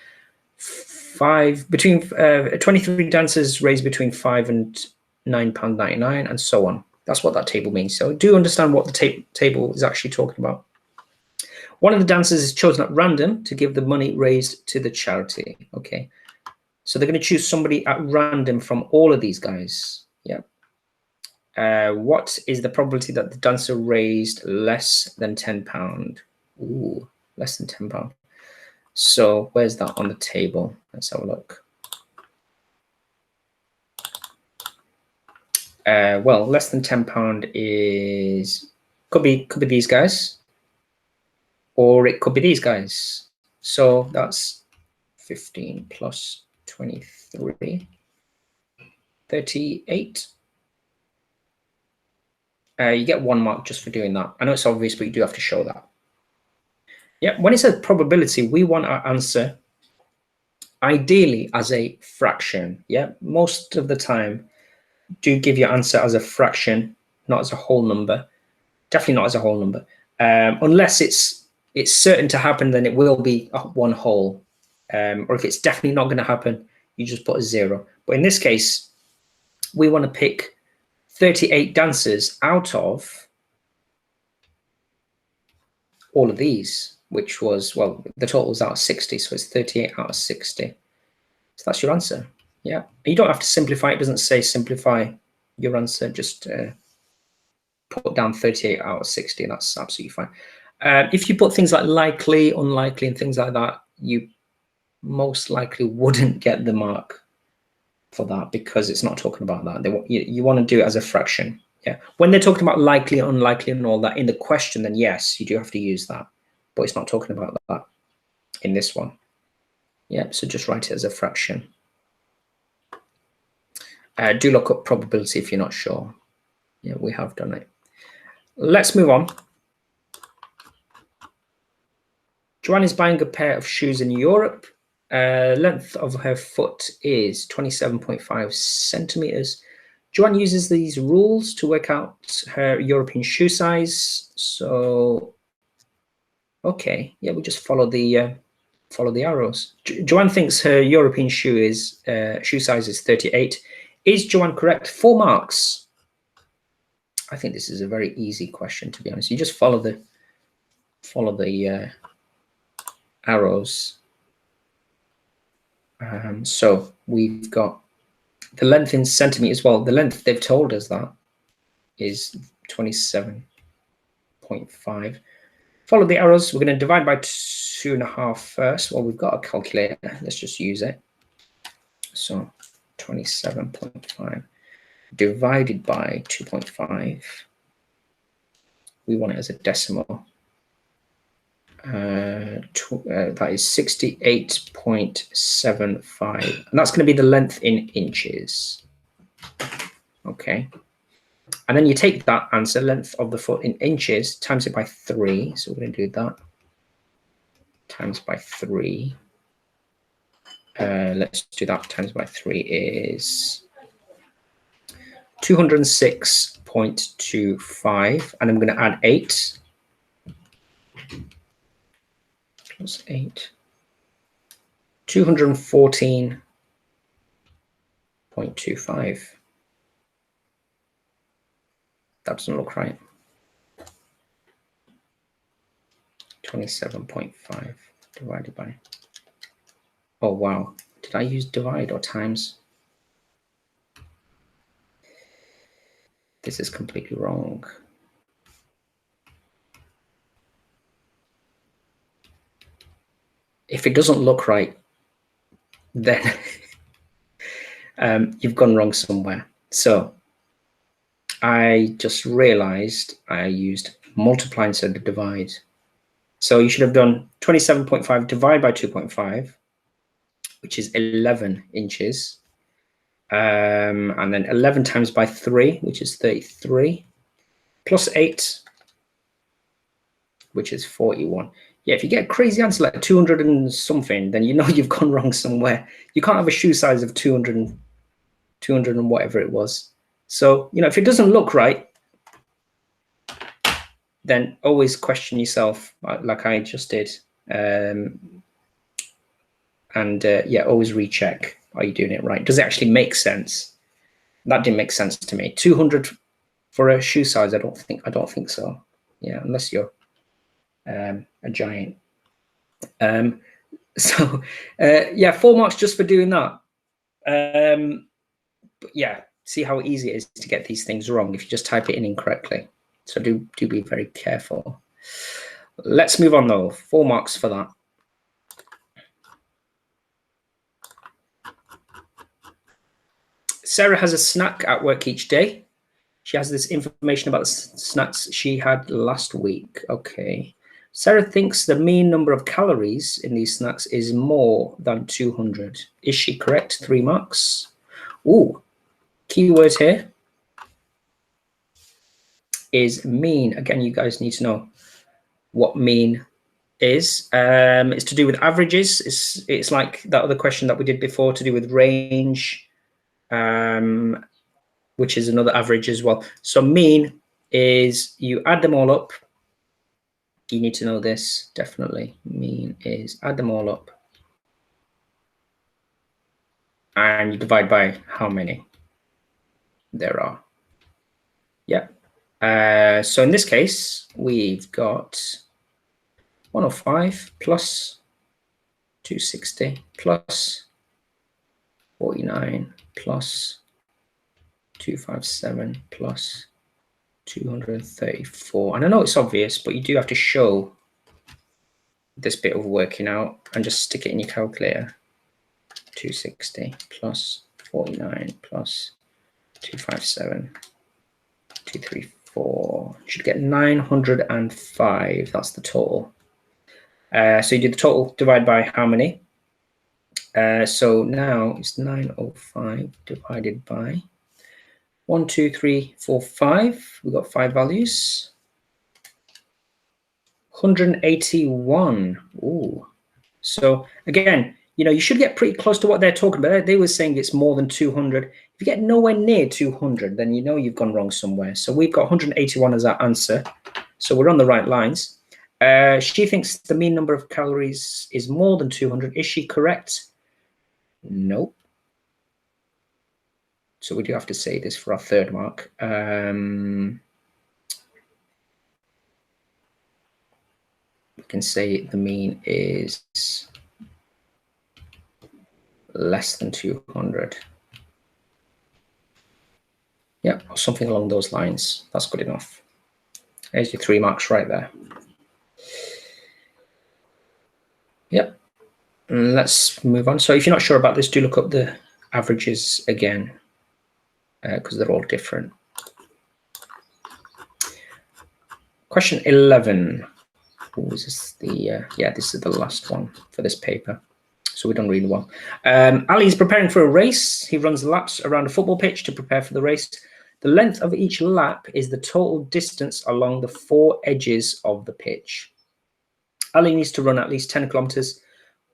23 dancers raised between £5 and £9.99, and so on. That's what that table means. So do understand what the table is actually talking about. One of the dancers is chosen at random to give the money raised to the charity. Okay, so they're going to choose somebody at random from all of these guys. Yeah. What is the probability that the dancer raised less than £10? Ooh, less than £10. So where's that on the table? Let's have a look. Well, less than £10 is could be these guys, or it could be these guys. So that's 15 plus 23, 38. You get 1 mark just for doing that. I know it's obvious, but you do have to show that. Yeah, when it says probability, we want our answer ideally as a fraction. Yeah, most of the time do give your answer as a fraction, not as a whole number. Definitely not as a whole number. Unless it's certain to happen, then it will be 1 whole. Or if it's definitely not going to happen, you just put a 0. But in this case, we want to pick 38 dancers out of all of these, which was, well, the total was out of 60, so it's 38 out of 60. So that's your answer. Yeah, you don't have to simplify. It doesn't say simplify your answer. Just put down 38 out of 60, and that's absolutely fine. If you put things like likely, unlikely, and things like that, you most likely wouldn't get the mark for that because it's not talking about that. You want to do it as a fraction. Yeah, when they're talking about likely, unlikely, and all that in the question, then yes, you do have to use that, but it's not talking about that in this one. Yeah, so just write it as a fraction. Do look up probability if you're not sure. Yeah, we have done it. Let's move on. Joanne is buying a pair of shoes in Europe. Length of her foot is 27.5 centimeters. Joanne uses these rules to work out her European shoe size. So, okay, yeah, we just follow the arrows. Joanne thinks her European shoe size is 38. Is Joanne correct? 4 marks. I think this is a very easy question, to be honest. You just follow the arrows. So we've got the length in centimeters. Well, the length they've told us that is 27.5. Follow the arrows. We're going to divide by 2.5 first. Well, we've got a calculator. Let's just use it. So 27.5 divided by 2.5. We want it as a decimal. That is 68.75, and that's going to be the length in inches. Okay, and then you take that answer, length of the foot in inches, times it by 3. So we're going to do that. Times by 3. Let's do that. Times by 3 is 206.25, and I'm going to add 8. Plus 8. 214.25. That doesn't look right. 27.5 divided by. Oh, wow. Did I use divide or times? This is completely wrong. If it doesn't look right, then you've gone wrong somewhere. So I just realized I used multiply instead of divide. So you should have done 27.5 divided by 2.5, which is 11 inches. And then 11 times by 3, which is 33, plus 8, which is 41. Yeah, if you get a crazy answer like 200 and something, then you know you've gone wrong somewhere. You can't have a shoe size of 200 and whatever it was. So, you know, if it doesn't look right, then always question yourself, like I just did. Yeah, always recheck. Are you doing it right? Does it actually make sense? That didn't make sense to me. 200 for a shoe size, I don't think so. Yeah, unless you're a giant. Yeah, 4 marks just for doing that. But yeah, see how easy it is to get these things wrong if you just type it in incorrectly. So do be very careful. Let's move on though. 4 marks for that. Sarah has a snack at work each day. She has this information about the snacks she had last week. Okay. Sarah thinks the mean number of calories in these snacks is more than 200. Is she correct? 3 marks. Ooh, keyword here is mean. Again, you guys need to know what mean is. It's to do with averages. It's like that other question that we did before, to do with range, which is another average as well. So mean is you add them all up. You need to know this, definitely. Mean is add them all up. And you divide by how many there are. Yeah. So in this case, we've got 105 plus 260 plus 49 plus 257 plus 234. And I know it's obvious, but you do have to show this bit of working out and just stick it in your calculator. 260 plus 49 plus 257, 234. You should get 905. That's the total. So you do the total divided by how many? So now it's 905 divided by 1, 2, 3, 4, 5. We've got 5 values. 181. Ooh. So again, you know, you should get pretty close to what they're talking about. They were saying it's more than 200. If you get nowhere near 200, then you know you've gone wrong somewhere. So we've got 181 as our answer. So we're on the right lines. She thinks the mean number of calories is more than 200. Is she correct? Nope. So we do have to say this for our third mark. We can say the mean is less than 200. Yeah, or something along those lines. That's good enough. There's your 3 marks right there. Yep. And let's move on. So if you're not sure about this, do look up the averages again, because they're all different. Question 11. Oh, is this the yeah, this is the last one for this paper. So we've done really well. Ali is preparing for a race. He runs laps around a football pitch to prepare for the race. The length of each lap is the total distance along the 4 edges of the pitch. Ali needs to run at least 10 kilometers.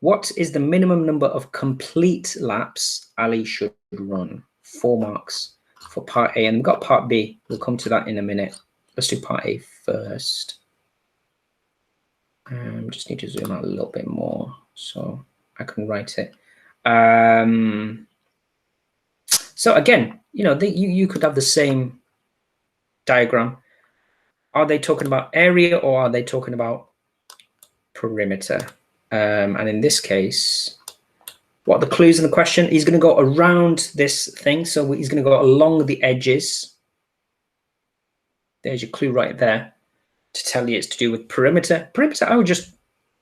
What is the minimum number of complete laps Ali should run? 4 marks for part A. And we've got part B. We'll come to that in a minute. Let's do part A first. Just need to zoom out a little bit more so I can write it. So again, you know, you could have the same diagram. Are they talking about area or are they talking about perimeter? And in this case, what are the clues in the question? He's going to go around this thing. So he's going to go along the edges. There's your clue right there to tell you it's to do with perimeter. Perimeter, I would just,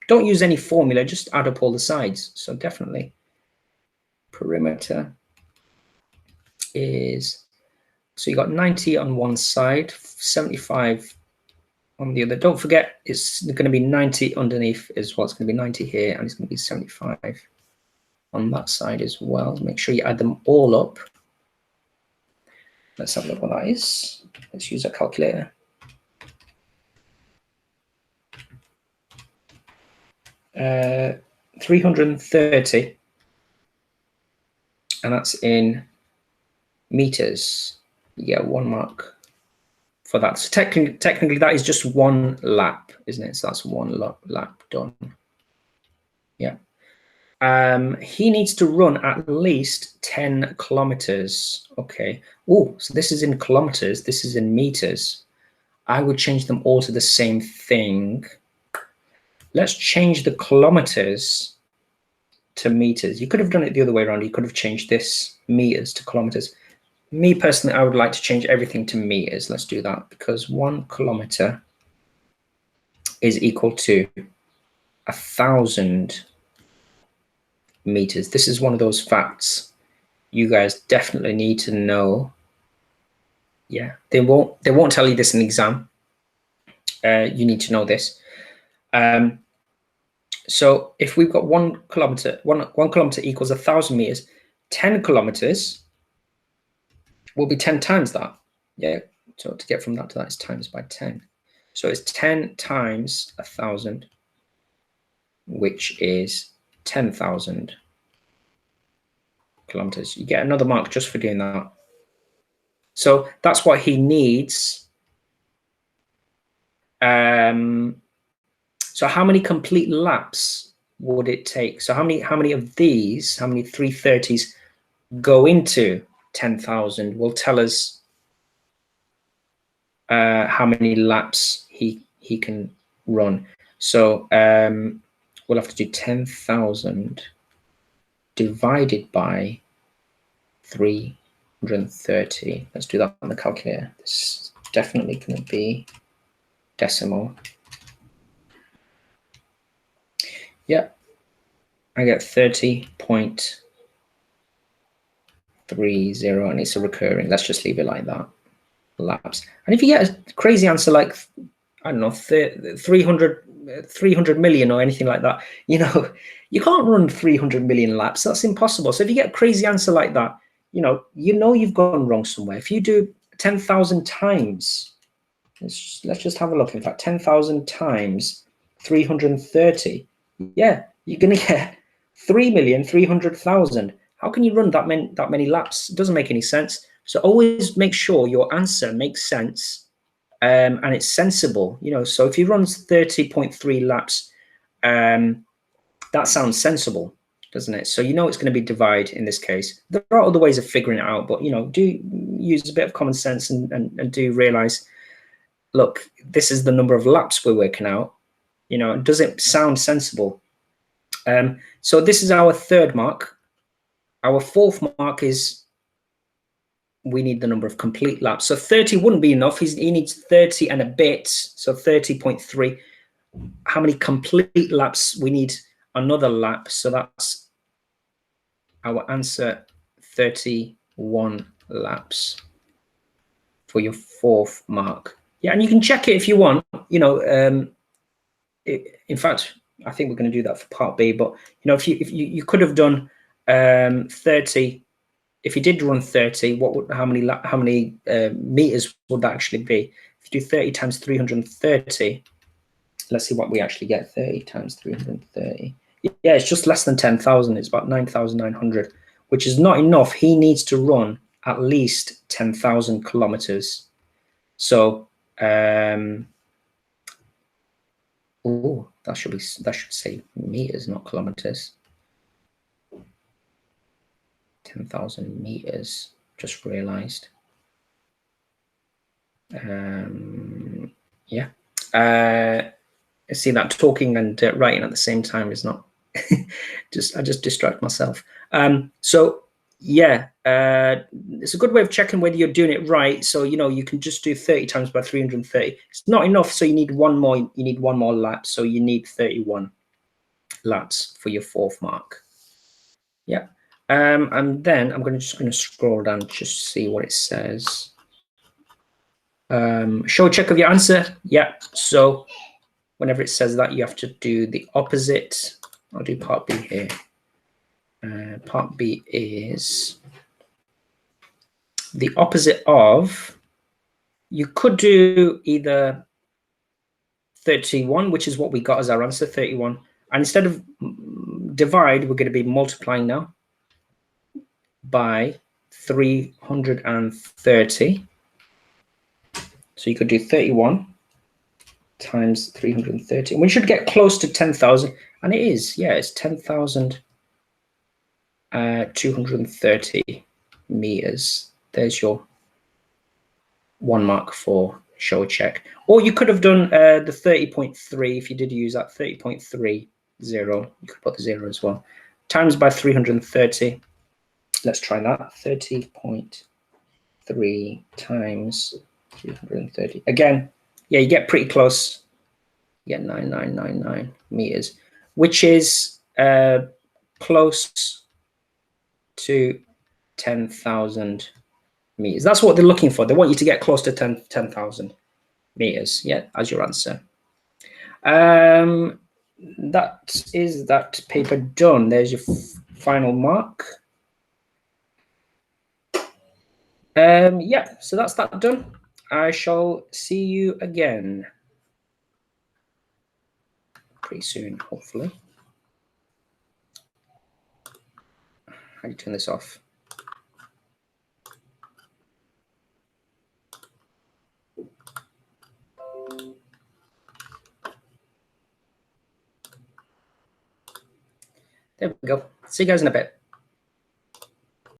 don't use any formula, just add up all the sides. So definitely perimeter is, so you got 90 on one side, 75 on the other. Don't forget, it's going to be 90 underneath as well. It's going to be 90 here, and it's going to be 75 on that side as well. Make sure you add them all up. Let's have a look what that is. Let's use a calculator. Uh, 330, and that's in meters. You get 1 mark for that. So technically that is just 1 lap, isn't it? So that's 1 lap done. Yeah. He needs to run at least 10 kilometers. Okay. Oh, so this is in kilometers. This is in meters. I would change them all to the same thing. Let's change the kilometers to meters. You could have done it the other way around. You could have changed this meters to kilometers. Me personally, I would like to change everything to meters. Let's do that, because 1 kilometer is equal to 1,000 meters. This is one of those facts you guys definitely need to know. Yeah, they won't tell you this in the exam. You need to know this. So if we've got 1 kilometer, one kilometer equals 1,000 meters, 10 kilometers will be 10 times that. Yeah, so to get from that to that is times by 10. So it's 10 times 1,000, which is 10,000 kilometers. You get another mark just for doing that. So that's what he needs. So how many complete laps would it take? So how many of these, how many 330s go into 10,000 will tell us how many laps he can run. So we'll have to do 10,000 divided by 330. Let's do that on the calculator. This is definitely going to be decimal. Yeah, I get 30.30, and it's a recurring. Let's just leave it like that. Laps. And if you get a crazy answer like, I don't know, 300 million or anything like that, you know, you can't run 300 million laps. That's impossible. So if you get a crazy answer like that, you know you've gone wrong somewhere. If you do 10,000 times, let's just have a look. In fact, 10,000 times 330. Yeah, you're going to get 3,300,000. How can you run that many laps? It doesn't make any sense. So always make sure your answer makes sense and it's sensible. You know, so if you run 30.3 laps, that sounds sensible, doesn't it? So you know it's going to be divide in this case. There are other ways of figuring it out, but you know, do use a bit of common sense and do realize, look, this is the number of laps we're working out. You know, does it sound sensible? So this is our third mark. Our fourth mark is we need the number of complete laps. So 30 wouldn't be enough. He needs 30 and a bit, so 30.3. How many complete laps? We need another lap, so that's our answer, 31 laps for your fourth mark. Yeah, and you can check it if you want. You know, in fact, I think we're going to do that for part B. But you know, if you could have done 30. If you did run 30, how many meters would that actually be? If you do 30 times 330, let's see what we actually get. 30 times 330. Yeah, it's just less than 10,000. It's about 9,900, which is not enough. He needs to run at least 10,000 kilometers. So, oh, that should say meters, not kilometers. 10,000 meters. Just realized. Yeah. See that talking and writing at the same time is not. I just distract myself. So yeah, it's a good way of checking whether you're doing it right. So you know you can just do 30 times by 330. It's not enough, so you need one more. You need one more lap. So you need 31 laps for your fourth mark. Yeah. And then I'm just going to scroll down just to see what it says. Show check of your answer. Yeah. So whenever it says that, you have to do the opposite. I'll do part B here. Part B is the opposite of, you could do either 31, which is what we got as our answer, 31. And instead of divide, we're going to be multiplying now by 330. So you could do 31 times 330. And we should get close to 10,000. And it is, yeah, it's 10,230 meters. There's your 1 mark for show check. Or you could have done the 30.3 if you did use that 30.30. You could put the 0 as well. Times by 330. Let's try that. 30.3 times 330. Again, yeah, you get pretty close. You get 9999 meters, which is close to 10,000 meters. That's what they're looking for. They want you to get close to 10,000 meters, yeah, as your answer. That is that paper done. There's your final mark. Yeah, so that's that done. I shall see you again pretty soon, hopefully. How do you turn this off? There we go. See you guys in a bit.